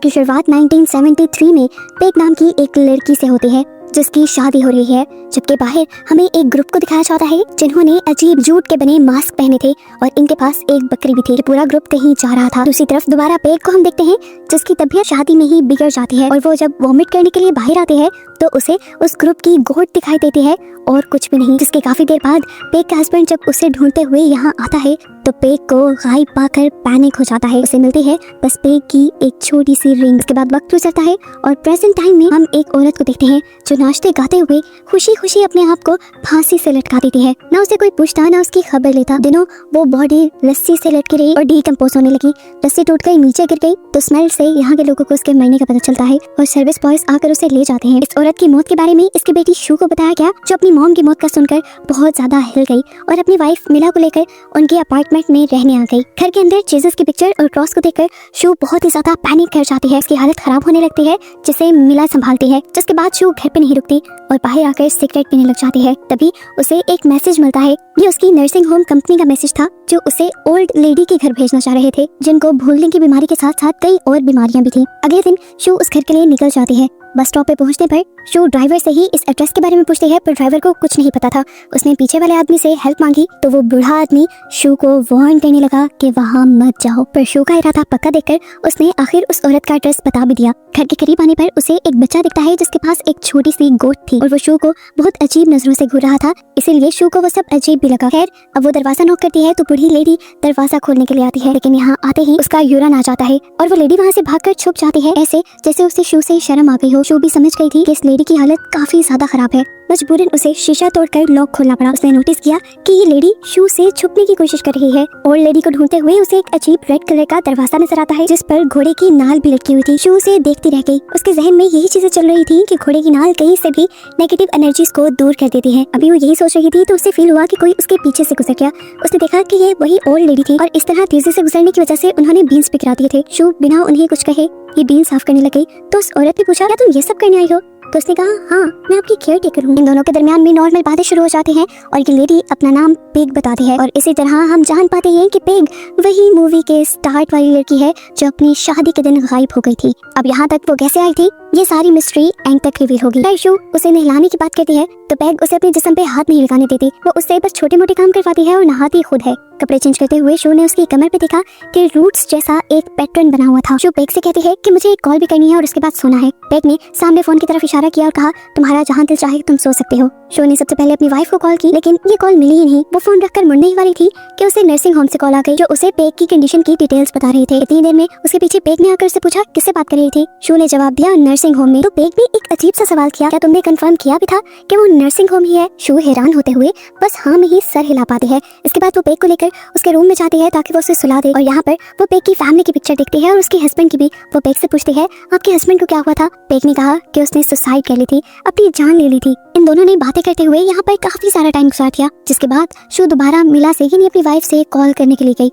की शुरुआत 1973 में पेग नाम की एक लड़की से होती है जिसकी शादी हो रही है, जबकि बाहर हमें एक ग्रुप को दिखाया जाता है जिन्होंने अजीब जूट के बने मास्क पहने थे और इनके पास एक बकरी भी थी। पूरा ग्रुप कहीं जा रहा था। दूसरी तरफ दोबारा पेग को हम देखते हैं जिसकी तबीयत शादी में ही बिगड़ जाती है और वो जब वॉमिट करने के लिए बाहर आते हैं तो उसे उस ग्रुप की गोट दिखाई देती है और कुछ भी नहीं। जिसके काफी देर बाद पेग का हस्बैंड जब उसे ढूंढते हुए यहाँ आता है तो पेग को गायब पाकर पैनिक हो जाता है। उसे मिलती है बस पेग की एक छोटी सी रिंग। इसके बाद वक्त गुजरता है और प्रेजेंट टाइम में हम एक औरत को देखते हैं जो नाचते गाते हुए खुशी खुशी अपने आप को फांसी से लटका देती है। ना उसे कोई पूछता ना उसकी खबर लेता। दिनों वो बॉडी रस्सी से लटकी रही और डीकंपोज होने लगी। रस्सी टूट कर नीचे गिर गई तो स्मेल से यहाँ के लोगों को उसके मरने का पता चलता है और सर्विस बॉयज आकर उसे ले जाते हैं। इस औरत की मौत के बारे में इसकी बेटी शू को बताया गया जो अपनी मॉम की मौत का सुनकर बहुत ज्यादा हिल गई और अपनी वाइफ मिला को लेकर उनके अपार्टमेंट में रहने आ गई। घर के अंदर जीसस की पिक्चर और क्रॉस को देखकर शू बहुत ही ज्यादा पैनिक कर जाती है। उसकी हालत खराब होने लगती है जिसे मिला संभालती है। जिसके बाद शू घर पे नहीं रुकती और बाहर आकर सिगरेट पीने लग जाती है। तभी उसे एक मैसेज मिलता है। ये उसकी नर्सिंग होम कंपनी का मैसेज था जो उसे ओल्ड लेडी के घर भेजना चाह रहे थे जिनको भूलने की बीमारी के साथ साथ कई और बीमारियां भी थी। अगले दिन शू उस घर के लिए निकल जाती है। बस स्टॉप पे पहुंचने पर शू ड्राइवर से ही इस एड्रेस के बारे में पूछती है पर ड्राइवर को कुछ नहीं पता था। उसने पीछे वाले आदमी से हेल्प मांगी तो वो बूढ़ा आदमी शू को वार्न करने लगा कि वहाँ मत जाओ। पर शू का इरादा पक्का देखकर उसने आखिर उस औरत का एड्रेस बता भी दिया। घर के करीब आने पर उसे एक बच्चा दिखता है जिसके पास एक छोटी सी गोट थी और वो शू को बहुत अजीब नजरों से घूर रहा था, इसीलिए शू को वो सब अजीब भी लगा। खैर अब वो दरवाजा नॉक करती है तो बूढ़ी लेडी दरवाजा खोलने के लिए आती है, लेकिन यहाँ आते ही उसका यूरिन आ जाता है और वो लेडी वहाँ से भागकर छुप जाती है, ऐसे जैसे उसे शू से शर्म आ गई हो। शू भी समझ गई थी कि इस लेडी की हालत काफी ज्यादा खराब है। मजबूरन उसे शीशा तोड़कर लॉक खोलना पड़ा। उसने नोटिस किया कि ये लेडी शू से छुपने की कोशिश कर रही है और लेडी को ढूंढते हुए उसे एक अजीब रेड कलर का दरवाजा नजर आता है जिस पर घोड़े की नाल भी लटकी हुई थी। शू उसे देखती रह गई। उसके जहन में यही चीजें चल रही थी कि घोड़े की नाल कहीं से भी नेगेटिव एनर्जीज को दूर कर देती है। अभी वो यही सोच रही थी तो उसे फील हुआ कि कोई उसके पीछे से गुजर गया। उसने देखा कि ये वही ओल्ड लेडी थी और इस तरह तेजी से गुजरने की वजह से उन्होंने बीन्स भी गिरा दिए थे। शू बिना उन्हें कुछ कहे ये बीन साफ करने लगी तो उस औरत ने पूछा, क्या तुम ये सब करने आई हो? तो उसने कहा, हाँ मैं आपकी केयर टेकर हूँ। इन दोनों के दरमियान में नॉर्मल बातें शुरू हो जाती हैं और ये लेडी अपना नाम पेग बताती है और इसी तरह हम जान पाते हैं कि पेग वही मूवी के स्टार्ट वाली लड़की है जो अपनी शादी के दिन गायब हो गई थी। अब यहाँ तक वो कैसे आई थी ये सारी मिस्ट्री एंड तक रिवील होगी। शू उसे नहलाने की बात करती है तो पेग उसे अपने जिस्म पे हाथ नहीं लगाने देती। वो उससे बस छोटे मोटे काम करवाती है और नहाती खुद है। कपड़े चेंज करते हुए शू ने उसकी कमर पे देखा कि रूट्स जैसा एक पैटर्न बना हुआ था। शू पेग से कहती है कि मुझे एक कॉल भी करनी है और उसके बाद सोना है। पेग ने सामने फोन की तरफ इशारा किया और कहा, तुम्हारा जहाँ दिल चाहे तुम सो सकते हो। शू ने सबसे पहले अपनी वाइफ को कॉल की लेकिन ये कॉल मिली ही नहीं। वो फोन रखकर मुड़ने ही वाली थी कि उसे नर्सिंग होम से कॉल आ गई जो उसे पेग की कंडीशन की डिटेल्स बता रहे थे। इतनी देर में उसके पीछे पेग ने आकर उससे पूछा किससे बात कर रही थी। शू ने जवाब दिया नर्सिंग होम में। तो पेग ने एक अजीब सा सवाल किया, क्या तुमने कंफर्म किया भी था कि वो नर्सिंग होम ही है? शू हैरान होते हुए बस हाँ में ही सर हिला पाती है। इसके बाद वो पेग को लेकर उसके रूम में जाती है ताकि वो उसे सुला दे और यहाँ पर वो पेग की फैमिली की पिक्चर देखती है और उसके हस्बैंड की भी। वो पेग से पूछती है, आपके हस्बैंड को क्या हुआ था? पेग ने कहा कि उसने सुसाइड कर ली थी, अपनी जान ले ली थी। इन दोनों ने बातें करते हुए यहाँ पर काफी सारा टाइम गुजार दिया, जिसके बाद शू दोबारा मिला से ही नहीं अपनी वाइफ से कॉल करने के लिए गई।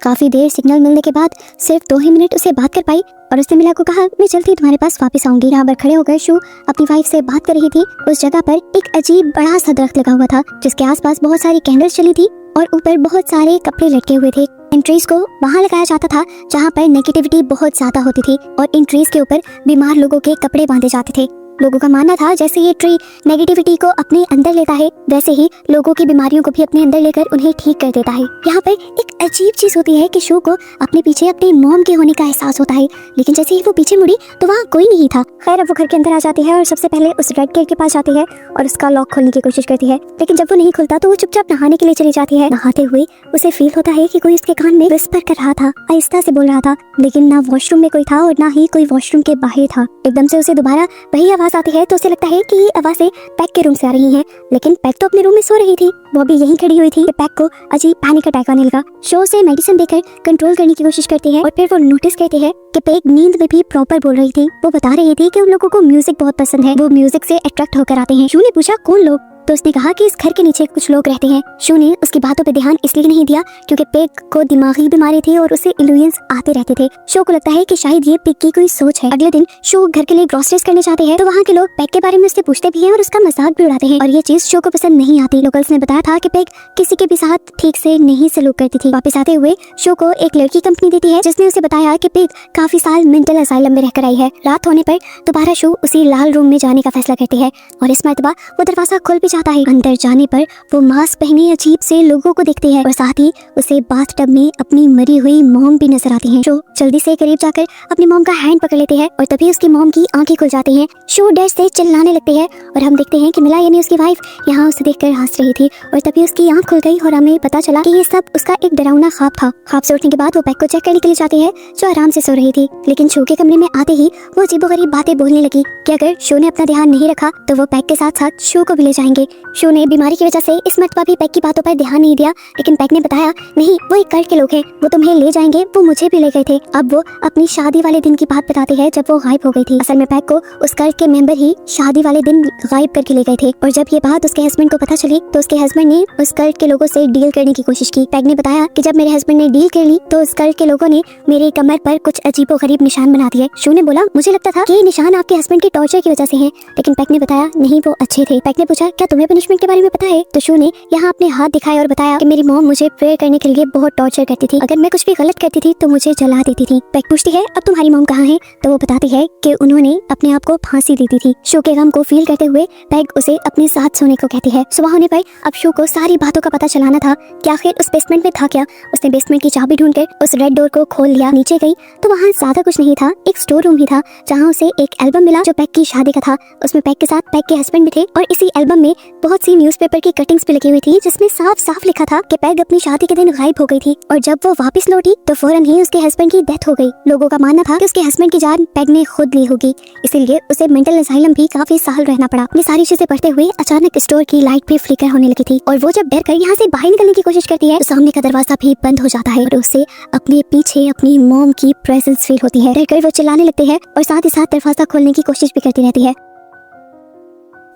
काफी देर सिग्नल मिलने के बाद सिर्फ 2 ही मिनट उसे बात कर पाई और उसने मिला को कहा, मैं जल्दी तुम्हारे पास वापस आऊंगी। यहाँ पर खड़े होकर शू अपनी वाइफ से बात कर रही थी। उस जगह पर एक अजीब बड़ा सा दरख्त लगा हुआ था जिसके आसपास बहुत सारी कैंडल्स चली थी और ऊपर बहुत सारे कपड़े लटके हुए थे। इन ट्रीज को वहाँ लगाया जाता था जहाँ पर नेगेटिविटी बहुत ज्यादा होती थी और इन ट्रीज के ऊपर बीमार लोगों के कपड़े बांधे जाते थे। लोगों का मानना था जैसे ये ट्री नेगेटिविटी को अपने अंदर लेता है वैसे ही लोगों की बीमारियों को भी अपने अंदर लेकर उन्हें ठीक कर देता है। यहाँ पर एक अजीब चीज होती है कि शू को अपने पीछे अपनी मॉम के होने का एहसास होता है, लेकिन जैसे ही वो पीछे मुड़ी तो वहाँ कोई नहीं था। खैर अब वो घर के अंदर आ जाती है और सबसे पहले उस रेड गेट के पास जाती है और उसका लॉक खोलने की कोशिश करती है, लेकिन जब वो नहीं खुलता तो वो चुपचाप नहाने के लिए चली जाती है। नहाते हुए उसे फील होता है कि कोई उसके कान में विस्पर कर रहा था, आहिस्ता से बोल रहा था, लेकिन ना वॉशरूम में कोई था और ना ही कोई वॉशरूम के बाहर था। एकदम से उसे दोबारा वही आवाज आती है तो उसे लगता है कि ये आवाजें पैक के रूम से आ रही हैं, लेकिन पैक तो अपने रूम में सो रही थी। वो भी यहीं खड़ी हुई थी कि पैक को अजीब पैनिक अटैक आने लगा। शो से मेडिसिन देकर कंट्रोल करने की कोशिश करती है और फिर वो नोटिस करती है कि पैक नींद में भी प्रॉपर बोल रही थी। वो बता रही थी कि उन लोगों को म्यूजिक बहुत पसंद है, वो म्यूजिक से अट्रैक्ट होकर आते हैं। शू ने पूछा, कौन लोग? तो उसने कहा कि इस घर के नीचे कुछ लोग रहते हैं। शो ने उसकी बातों पे ध्यान इसलिए नहीं दिया क्योंकि पेग को दिमागी बीमारी थी और उसे इल्यूजन्स आते रहते थे। शो को लगता है कि शायद ये पेग की कोई सोच है। अगले दिन शो घर के लिए ग्रोसरीज करने जाते हैं तो वहाँ के लोग पेग के बारे में उससे पूछते भी हैं और उसका मजाक भी उड़ाते हैं और ये चीज शो को पसंद नहीं आती। लोकल्स ने बताया था कि पेग किसी के भी साथ ठीक से नहीं सलूक करती थी। वापस आते हुए शो को एक लड़की कंपनी देती है जिसने उसे बताया कि पेग काफी साल मेंटल असाइलम में रहकर आई है। रात होने पर दोबारा शो उसी लाल रूम में जाने का फैसला करती है और इस मर्तबा वो दरवाजा खुल भी जाता है। अंदर जाने पर वो मास्क पहने अजीब से लोगों को देखती है और साथ ही उसे बाथटब में अपनी मरी हुई मॉम भी नजर आती है। शो जल्दी से करीब जाकर अपनी मॉम का हैंड पकड़ लेती है और तभी उसकी मॉम की आंखें खुल जाती हैं। शो डर से चिल्लाने लगती है और हम देखते हैं कि मिला यानी उसकी वाइफ यहाँ उसे देखकर हंस रही थी और तभी उसकी आंख खुल गई और हमें पता चला कि ये सब उसका एक डरावना ख्वाब था। ख्वाब से उठने के बाद वो पेग को चेक करने के लिए जाती है जो आराम से सो रही थी, लेकिन शो के कमरे में आते ही वो अजीबोगरीब बातें बोलने लगी कि अगर शो ने अपना ध्यान नहीं रखा तो वो पेग के साथ साथ शो को भी ले जाएंगे। शो ने बीमारी की वजह से इस मर्तबा भी पेग की बातों पर ध्यान नहीं दिया, लेकिन पेग ने बताया नहीं वो एक कल्ट के लोग हैं, वो तुम्हें ले जाएंगे, वो मुझे भी ले गए थे। अब वो अपनी शादी वाले दिन की बात बताती है जब वो गायब हो गई थी। असल में पेग को उस कल्ट के मेंबर ही शादी वाले दिन गायब करके ले गए थे और जब ये बात उसके हस्बैंड को पता चली तो उसके हस्बैंड ने उस कल्ट के लोगों से डील करने की कोशिश की। पेग ने बताया कि जब मेरे हस्बैंड ने डील कर ली तो उस कल्ट के लोगों ने मेरे कमर पर कुछ अजीबोगरीब निशान बना दिए। शो ने बोला मुझे लगता था कि ये निशान आपके हस्बैंड के टॉर्चर की वजह से हैं, लेकिन पेग ने बताया नहीं वो अच्छे थे। पेग ने पूछा क्या तुम्हें पनिशमेंट के बारे में पता है? तो शो ने यहाँ अपने हाथ दिखाए और बताया कि मेरी मॉम मुझे प्रेयर करने के लिए बहुत टॉर्चर करती थी, अगर मैं कुछ भी गलत करती थी तो मुझे जला देती थी। पेग पूछती है अब तुम्हारी मॉम कहाँ है? तो वो बताती है कि उन्होंने अपने आप को फांसी दी थी। शो के गम को फील करते हुए पेग उसे अपने साथ सोने को कहती है। सुबह होने पर अब शो को सारी बातों का पता चलाना था कि आखिर उस बेसमेंट में था क्या। उसने बेसमेंट की चाबी ढूंढकर उस रेड डोर को खोल लिया। नीचे गई तो वहाँ ज्यादा कुछ नहीं था, एक स्टोर रूम ही था जहाँ उसे एक एल्बम मिला जो पेग की शादी का था। उसमें पेग के साथ पेग के हस्बैंड भी थे और इसी एल्बम में बहुत सी न्यूज़पेपर की कटिंग्स भी लगी हुई थी जिसमें साफ साफ लिखा था कि पेग अपनी शादी के दिन गायब हो गई थी और जब वो वापस लौटी तो फौरन ही उसके हस्बैंड की डेथ हो गई। लोगों का मानना था कि उसके हस्बैंड की जान पेग ने खुद ली होगी, इसीलिए उसे मेंटल असाइलम भी काफी साल रहना पड़ा। अपनी सारी चीजें पढ़ते हुए अचानक स्टोर की लाइट भी फ्लिकर होने लगी थी और वो जब डर कर यहाँ से बाहर निकलने की कोशिश करती है तो सामने का दरवाजा भी बंद हो जाता है और उसे अपने पीछे अपनी मॉम की प्रेजेंस फील होती है। डर कर वो चिल्लाने लगती है और साथ ही साथ दरवाजा खोलने की कोशिश भी करती रहती है।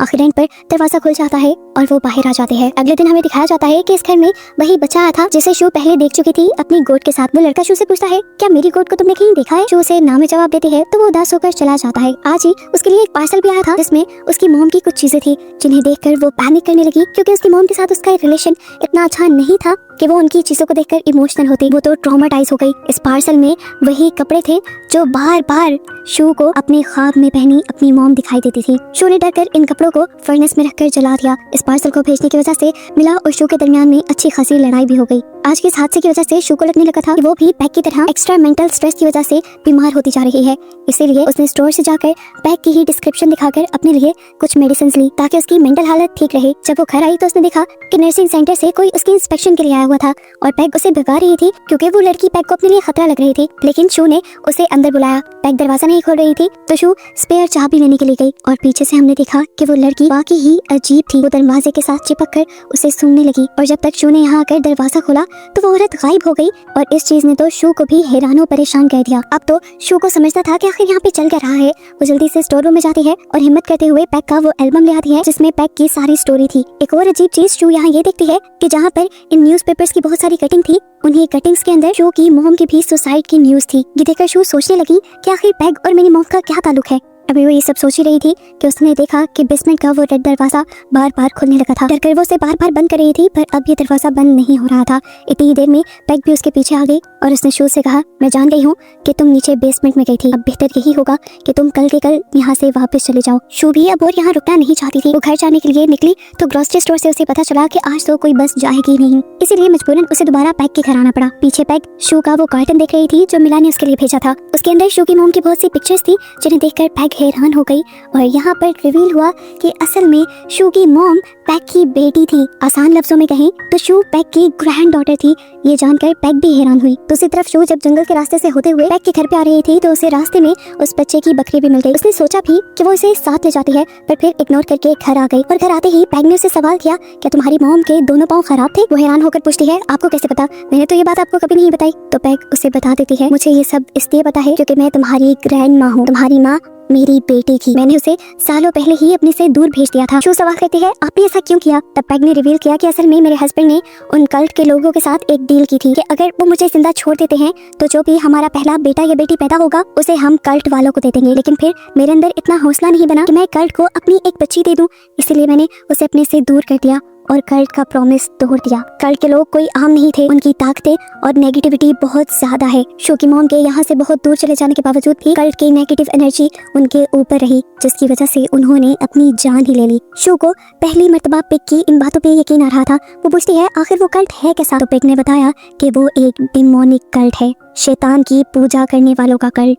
आखिर एंड पर दरवाजा खुल जाता है और वो बाहर आ जाते हैं। अगले दिन हमें दिखाया जाता है कि इस घर में वही बच्चा आया था जिसे शो पहले देख चुकी थी अपनी गोट के साथ। वो लड़का शो से पूछता है क्या मेरी गोट को तुमने कहीं देखा है? शो उसे ना में जवाब देती है तो वो उदास होकर चला जाता है। आज ही उसके लिए एक पार्सल भी आया था जिसमें उसकी मॉम की कुछ चीजें थी जिन्हें देखकर वो पैनिक करने लगी क्योंकि उसकी मॉम के साथ उसका रिलेशन इतना अच्छा नहीं था कि वो उनकी चीजों को देखकर इमोशनल होती। वो तो ट्रॉमाटाइज हो गई। इस पार्सल में वही कपड़े थे जो बार बार शो को अपने ख्वाब में पहनी अपनी मॉम दिखाई देती थी। शो ने डरकर इन कपड़ों को फर्नेस में रखकर जला दिया। इस पार्सल को भेजने की वजह से मिला और शो के दरमियान में अच्छी खासी लड़ाई भी हो गई। आज के इस हादसे की वजह से शो को लगने लगा था कि वो भी पेग की तरह एक्स्ट्रा मेंटल स्ट्रेस की वजह से बीमार होती जा रही है, इसीलिए उसने स्टोर से जाकर पेग की ही डिस्क्रिप्शन दिखाकर अपने लिए कुछ मेडिसिन ली ताकि उसकी मेंटल हालत ठीक रहे। जब वो घर आई तो उसने देखा कि नर्सिंग सेंटर से कोई उसकी इंस्पेक्शन के लिए आया हुआ था और पेग उसे भगा रही थी क्योंकि वो लड़की पेग को अपने लिए खतरा लग रही थी, लेकिन शो ने उसे अंदर बुलाया। पेग दरवाजा नहीं खोल रही थी तो शो स्पेयर चाबी लेने के लिए गई और पीछे से हमने देखा कि वो लड़की वाकई ही अजीब थी। वो दरवाजे के साथ चिपक कर उसे सूंघने लगी और जब तक शो ने यहाँ आकर दरवाजा खोला तो वो औरत गायब हो गई और इस चीज ने तो शो को भी हैरान और परेशान कर दिया। अब तो शो को समझता था कि आखिर यहाँ पे चल क्या रहा है। वो जल्दी से स्टोर रूम में जाती है और हिम्मत करते हुए पेग का वो एल्बम ले आती है जिसमें पेग की सारी स्टोरी थी। एक और अजीब चीज शो यहाँ ये देखती है कि जहाँ पर इन न्यूज़पेपर्स की बहुत सारी कटिंग थी उन्हीं कटिंग्स के अंदर शो की मॉम की भी सुसाइड की न्यूज थी। ये देखकर शो सोचने लगी कि आखिर पेग और मेरी मॉम का क्या ताल्लुक है। अभी वो ये सब सोच ही रही थी कि उसने देखा कि बेसमेंट का वो रेड दरवाजा बार बार खुलने लगा था। डरकर वो उसे बार बार बंद कर रही थी पर अब ये दरवाजा बंद नहीं हो रहा था। इतनी ही देर में पेग भी उसके पीछे आ गई और उसने शो से कहा मैं जान गई हूँ कि तुम नीचे बेसमेंट में गई थी, अब बेहतर यही होगा कि तुम कल के कल यहाँ से वापस चले जाओ। शो भी अब और यहाँ रुकना नहीं चाहती थी। वो घर जाने के लिए निकली तो ग्रोसरी स्टोर से उसे पता चला कि आज तो कोई बस जाएगी नहीं, इसीलिए मजबूरन उसे दोबारा पेग के घर आना पड़ा। पीछे पेग शो का वो कार्टन देख रही थी जो मिला ने उसके लिए भेजा था। उसके अंदर शो की मॉम की बहुत सी पिक्चर्स थी जिन्हें देखकर पेग हैरान हो गई और यहाँ पर रिवील हुआ कि असल में शो की मॉम पेग की बेटी थी। आसान लफ्जों में कहें तो शो पेग की ग्रैंड डॉटर थी। ये जानकर पेग भी हैरान हुई। दूसरी तरफ शो जब जंगल के रास्ते से होते हुए पेग के घर पे आ रही थी तो उसे रास्ते में उस बच्चे की बकरी भी मिल गई। उसने सोचा भी कि वो इसे साथ ले जाती है पर फिर इग्नोर करके घर आ गई और घर आते ही पेग ने उससे सवाल किया क्या तुम्हारी मॉम के दोनों पाँव खराब थे? वो हैरान होकर पूछती है आपको कैसे पता? मैंने तो ये बात आपको कभी नहीं बताई। तो पेग उसे बता देती है मुझे ये सब इसलिए पता है क्योंकि मैं तुम्हारी ग्रैंड माँ हूँ, तुम्हारी माँ मेरी बेटी की। मैंने उसे सालों पहले ही अपने से दूर भेज दिया था। शो सवाल करती है, आपने ऐसा क्यों किया? तब पेग ने रिवील किया कि असल में मेरे हस्बैंड ने उन कल्ट के लोगों के साथ एक डील की थी कि अगर वो मुझे जिंदा छोड़ देते हैं तो जो भी हमारा पहला बेटा या बेटी पैदा होगा उसे हम कल्ट वालों को दे देंगे। लेकिन फिर मेरे अंदर इतना हौसला नहीं बना कि मैं कल्ट को अपनी एक बच्ची दे दूं, इसलिए मैंने उसे अपने से दूर कर दिया और कल्ट का प्रॉमिस तोड़ दिया। कल्ट के लोग कोई आम नहीं थे, उनकी ताकतें और नेगेटिविटी बहुत ज्यादा है। शो की मॉम के यहाँ से बहुत दूर चले जाने के बावजूद भी कल्ट की नेगेटिव एनर्जी उनके ऊपर रही, जिसकी वजह से उन्होंने अपनी जान ही ले ली। शो को पहली मर्तबा पिग की इन बातों पे यकीन आ रहा था। वो पूछती है, आखिर वो कल्ट है कैसा? तो पिग ने बताया कि वो एक डिमोनिक कल्ट है, शैतान की पूजा करने वालों का कल्ट।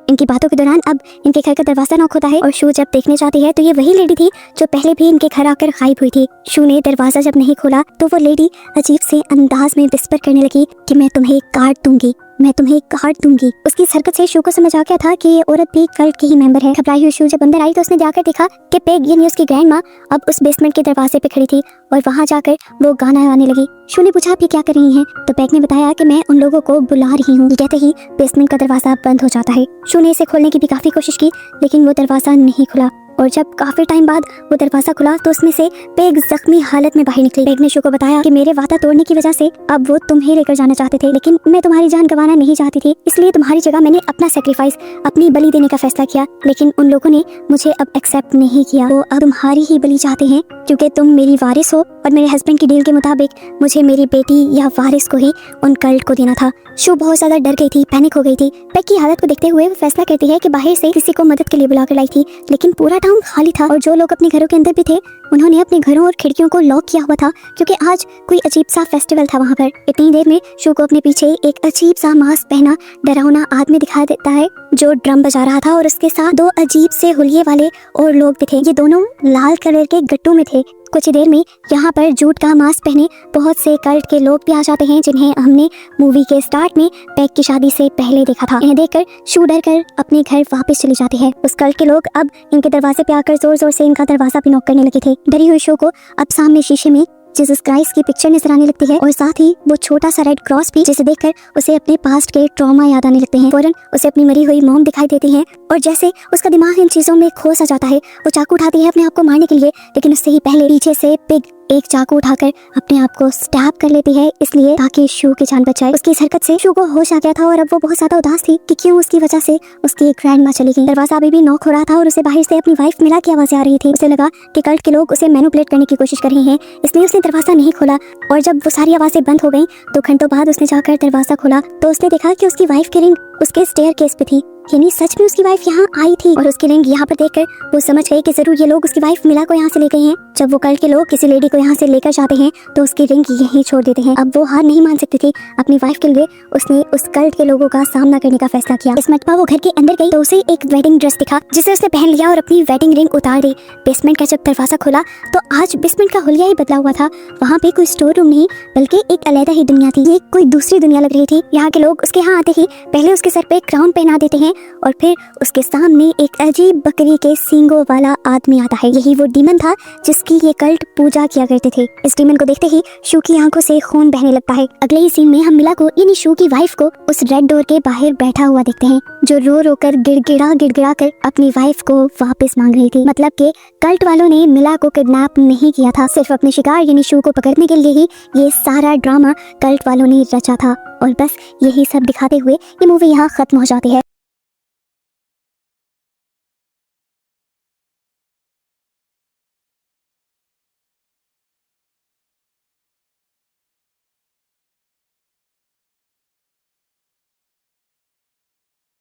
इनकी बातों के दौरान अब इनके घर का दरवाजा नॉक होता है और शू जब देखने जाती है तो ये वही लेडी थी जो पहले भी इनके घर आकर गायब हुई थी। शू ने दरवाजा जब नहीं खोला तो वो लेडी अजीब से अंदाज में विस्पर करने लगी कि मैं तुम्हें काट दूंगी, मैं तुम्हें काट दूंगी। उसकी हरकत से शू को समझ आ गया था कि ये औरत भी कल्ट की ही मेंबर है। घबराई हुई शू जब अंदर आई तो उसने जाकर देखा कि पेग यानी उसकी ग्रैंड माँ अब उस बेसमेंट के दरवाजे पे खड़ी थी और वहाँ जाकर वो गाना गाने लगी। शू ने पूछा, आप ये क्या कर रही हैं? तो पेग ने बताया कि मैं उन लोगों को बुला रही हूँ। कहते ही बेसमेंट का दरवाजा बंद हो जाता है। शू ने इसे खोलने की भी काफी कोशिश की लेकिन वो दरवाजा नहीं खुला और जब काफी टाइम बाद वो दरवाजा खुला तो उसमें से पेग जख्मी हालत में बाहर निकली। पेग ने शू को बताया कि मेरे वादा तोड़ने की वजह से अब वो तुम्हें लेकर जाना चाहते थे, लेकिन मैं तुम्हारी जान गंवाना नहीं चाहती थी, इसलिए तुम्हारी जगह मैंने अपना सेक्रीफाइस, अपनी बलि देने का फैसला किया। लेकिन उन लोगों ने मुझे अब एक्सेप्ट नहीं किया, वो अब तुम्हारी ही बलि चाहते हैं क्योंकि तुम मेरी वारिस हो और मेरे हस्बैंड की डील के मुताबिक मुझे मेरी बेटी या वारिस को ही उन कल्ट को देना था। शू बहुत ज्यादा डर गई थी, पैनिक हो गई थी। पेग की हालत को देखते हुए वो फैसला करती है कि बाहर से किसी को मदद के लिए बुलाकर लाई थी, लेकिन पूरा टाउन खाली था और जो लोग अपने घरों के अंदर भी थे उन्होंने अपने घरों और खिड़कियों को लॉक किया हुआ था क्योंकि आज कोई अजीब सा फेस्टिवल था वहाँ पर। इतनी देर में शू को अपने पीछे एक अजीब सा मास्क पहना डरावना आदमी दिखाई देता है जो ड्रम बजा रहा था और उसके साथ दो अजीब से हुलिये वाले और लोग भी थे। ये दोनों लाल कलर के गट्टू में थे। कुछ ही देर में यहाँ पर जूट का मास्क पहने बहुत से कल्ट के लोग भी आ जाते हैं जिन्हें हमने मूवी के स्टार्ट में पेग की शादी से पहले देखा था। इन्हें देखकर शू डर कर अपने घर वापस चली जाती है। उस कल्ट के लोग अब इनके दरवाजे पे आकर जोर जोर से इनका दरवाजा भी नॉक करने लगे थे। डरी हुई शू को अब सामने शीशे में जीसस क्राइस्ट की पिक्चर नजर आने लगती है और साथ ही वो छोटा सा रेड क्रॉस भी, जिसे देखकर उसे अपने पास्ट के ट्रॉमा याद आने लगते हैं। फौरन उसे अपनी मरी हुई मॉम दिखाई देती है और जैसे उसका दिमाग इन चीजों में खो सा जाता है वो चाकू उठाती है अपने आप को मारने के लिए, लेकिन उससे ही पहले पीछे से पिग एक चाकू उठाकर अपने आप को स्टैब कर लेती है, इसलिए ताकि शू की जान बच जाए। उसकी इस हरकत से शू को होश आ गया था और अब वो बहुत ज्यादा उदास थी कि क्यों उसकी वजह से उसकी एक ग्रैंड माँ चली गई। दरवाजा अभी भी नॉक हो रहा था और उसे बाहर से अपनी वाइफ मिला की आवाजें आ रही थी। उसे लगा कि कल्ट के लोग उसे मैनिपुलेट करने की कोशिश कर रहे हैं, इसलिए उसने दरवाजा नहीं खोला और जब वो सारी आवाजें बंद हो गई तो घंटों बाद उसने जाकर दरवाजा खोला तो उसने देखा कि उसकी वाइफ की रिंग उसके स्टेयर केस पे थी, यानी सच में उसकी वाइफ यहाँ आई थी और उसकी रिंग यहाँ पर देखकर वो समझ गई कि जरूर ये लोग उसकी वाइफ मिला को यहाँ से ले गए हैं। जब वो कल्ट के लोग किसी लेडी को यहाँ से लेकर जाते हैं तो उसकी रिंग यहीं छोड़ देते हैं। अब वो हार नहीं मान सकती थी अपनी वाइफ के लिए, उसने उस कल्ट के लोगों का सामना करने का फैसला किया। इस मरतबा वो घर के अंदर गई तो उसे एक वेडिंग ड्रेस दिखा जिसे उसने पहन लिया और अपनी वेडिंग रिंग उतार दी। बेसमेंट का जब दरवाजा खोला तो आज बेसमेंट का हुलिया ही बदला हुआ था। वहाँ पे कोई स्टोर रूम नहीं बल्कि एक अलग ही दुनिया थी। ये कोई दूसरी दुनिया लग रही थी। यहाँ के लोग उसके यहाँ आते ही पहले उसके सर पे क्राउन पहना देते हैं और फिर उसके सामने एक अजीब बकरी के सींगों वाला आदमी आता है। यही वो डीमन था जिसकी ये कल्ट पूजा किया करते थे। इस डीमन को देखते ही शू की आंखों से खून बहने लगता है। अगले ही सीन में हम मिला को यानी शू की वाइफ को उस रेड डोर के बाहर बैठा हुआ देखते हैं जो रो रो कर गिड़गिड़ा कर अपनी वाइफ को वापस मांग रही थी। मतलब कि कल्ट वालों ने मिला को किडनैप नहीं किया था, सिर्फ अपने शिकार यानी शू को पकड़ने के लिए ही ये सारा ड्रामा कल्ट वालों ने रचा था। और बस यही सब दिखाते हुए ये मूवी यहाँ खत्म हो जाती है।